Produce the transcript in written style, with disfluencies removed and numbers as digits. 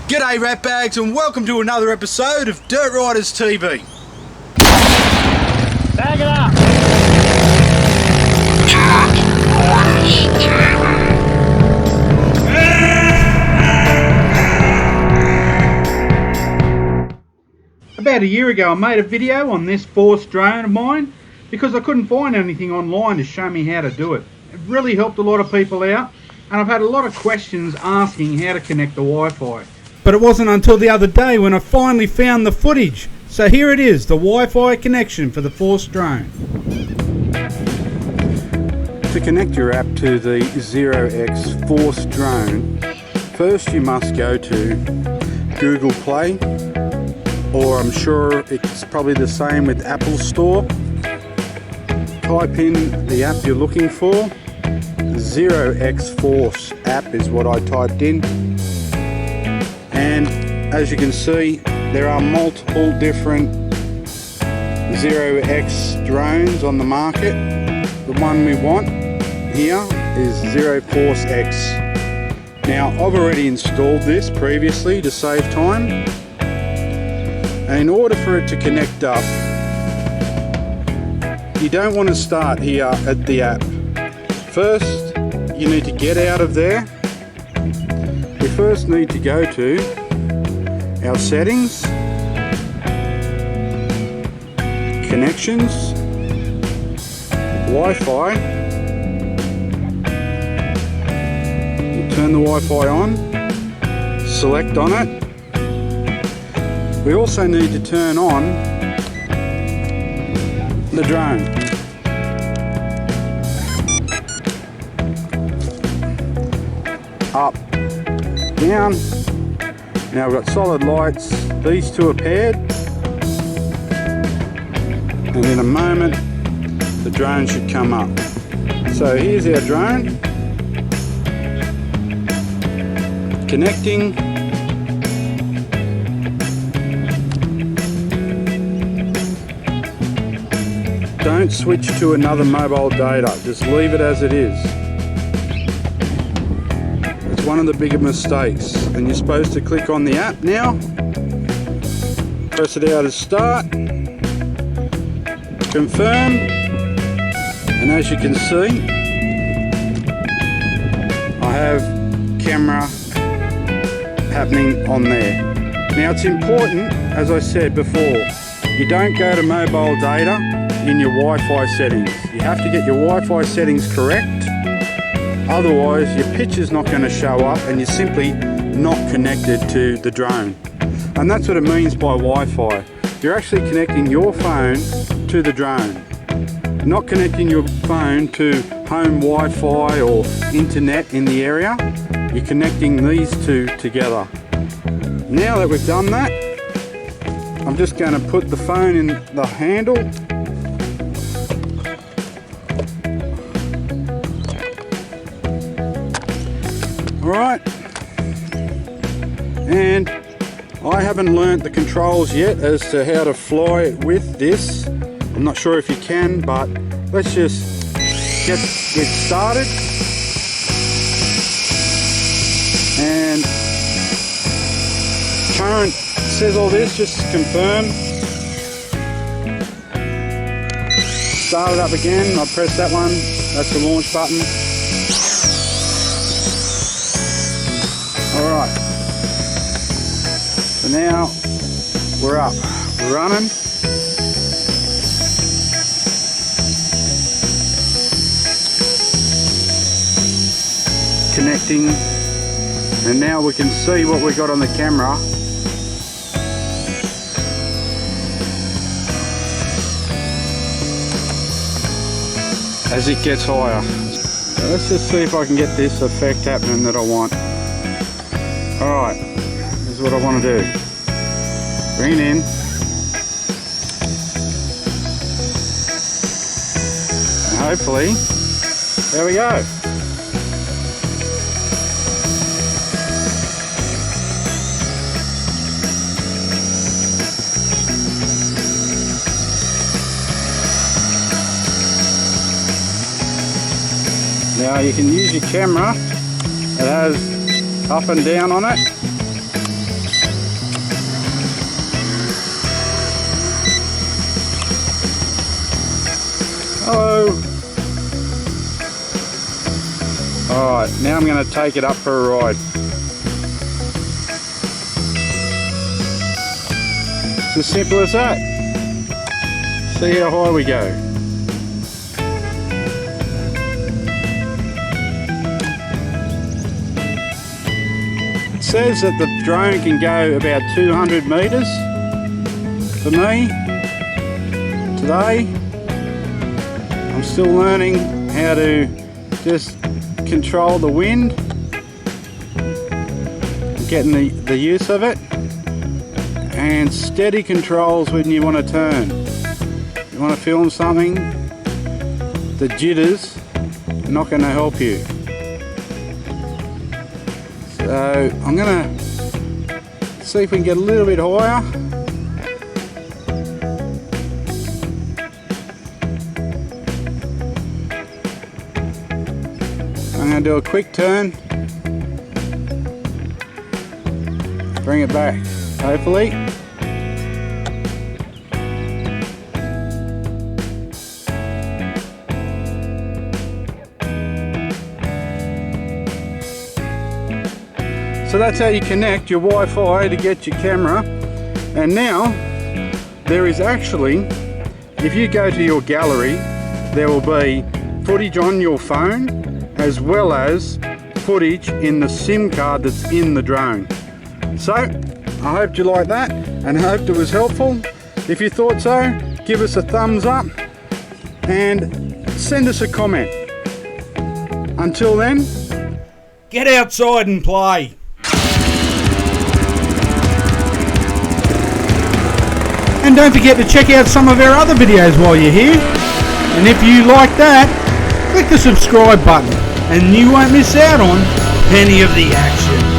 G'day Ratbags and welcome to another episode of Dirt Riders TV. Bag it up! About a year ago I made a video on this forced drone of mine because I couldn't find anything online to show me how to do it. It really helped a lot of people out, and I've had a lot of questions asking how to connect the Wi-Fi. But it wasn't until the other day when I finally found the footage. So here it is, the Wi-Fi connection for the forced drone. To connect your app to the 0x forced drone, first you must go to Google Play, or I'm sure it's probably the same with Apple Store. Type in the app you're looking for. 0x Force app is what I typed in. And as you can see, there are multiple different 0x drones on the market. The one we want here is 0 Force X. Now I've already installed this previously to save time. And in order for it to connect up, you don't want to start here at the app. First, you need to get out of there. We first need to go to our settings, connections, Wi-Fi. We'll turn the Wi-Fi on, select on it. We also need to turn on the drone. Up, down. Now we've got solid lights. These two are paired. And in a moment, the drone should come up. So here's our drone. Connecting. Don't switch to another mobile data, just leave it as it is. It's one of the bigger mistakes. And you're supposed to click on the app now, press it out as start, confirm, and as you can see, I have camera happening on there. Now it's important, as I said before, you don't go to mobile data in your Wi-Fi settings. You have to get your Wi-Fi settings correct, otherwise your picture's not going to show up and you're simply not connected to the drone. And that's what it means by Wi-Fi. You're actually connecting your phone to the drone, not connecting your phone to home Wi-Fi or internet in the area. You're connecting these two together. Now that we've done that, I'm just going to put the phone in the handle. Alright, and I haven't learnt the controls yet as to how to fly with this. I'm not sure if you can, but let's just get started. And current says all this, just to confirm. Start it up again, I press that one, that's the launch button. Alright, so now we're up, we're running. Connecting, and now we can see what we got on the camera. As it gets higher. So let's just see if I can get this effect happening that I want. Alright, this is what I want to do. Bring it in. And hopefully, there we go. Now you can use your camera, it has up and down on it. Right, now I'm going to take it up for a ride. It's as simple as that. See how high we go. It says that the drone can go about 200 metres. For me, today, I'm still learning how to just control the wind, getting the use of it, and steady controls when you want to turn. You want to film something, the jitters are not going to help you. So I'm going to see if we can get a little bit higher. I'm going to do a quick turn, bring it back, hopefully. So that's how you connect your Wi-Fi to get your camera. And now there is actually, if you go to your gallery, there will be footage on your phone as well as footage in the SIM card that's in the drone. So I hope you liked that and I hoped it was helpful. If you thought so, give us a thumbs up and send us a comment. Until then, Get outside and play. And don't forget to check out some of our other videos while you're here. And if you like that, click the subscribe button and you won't miss out on any of the action.